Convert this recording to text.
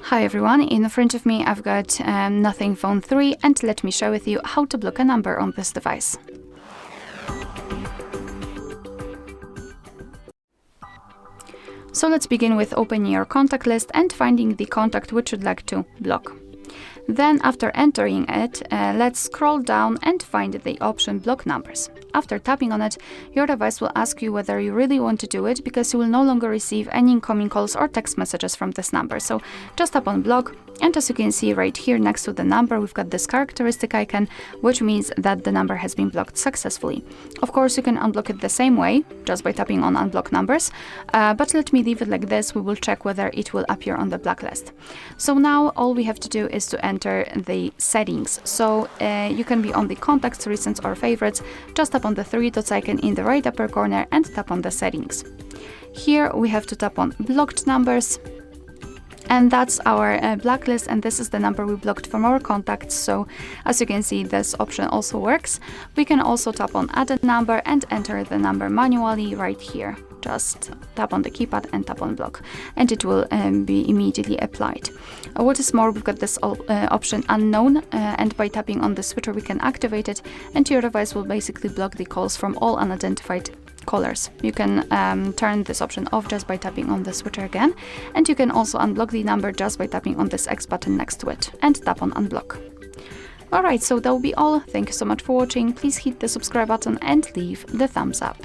Hi everyone, in front of me I've got Nothing Phone 3 and let me share with you how to block a number on this device. So let's begin with opening your contact list and finding the contact which you'd like to block. Then after entering it, let's scroll down and find the option Block Numbers. After tapping on it, your device will ask you whether you really want to do it, because you will no longer receive any incoming calls or text messages from this number. So just tap on Block, and as you can see right here next to the number, we've got this characteristic icon, which means that the number has been blocked successfully. Of course, you can unblock it the same way, just by tapping on Unblock Numbers, but let me leave it like this. We will check whether it will appear on the blacklist. So now all we have to do is to enter the settings. So you can be on the contacts, recents or favorites. Just tap on the three dots icon in the right upper corner and tap on the settings. Here we have to tap on blocked numbers, and that's our blacklist, and this is the number we blocked from our contacts. So as you can see, this option also works. We can also tap on add a number and enter the number manually right here. Just tap on the keypad and tap on block, and it will be immediately applied. What is more, we've got this option unknown, and by tapping on the switcher we can activate it, and your device will basically block the calls from all unidentified callers. You can turn this option off just by tapping on the switcher again, and you can also unblock the number just by tapping on this X button next to it and tap on unblock. Alright, so that will be all. Thank you so much for watching. Please hit the subscribe button and leave the thumbs up.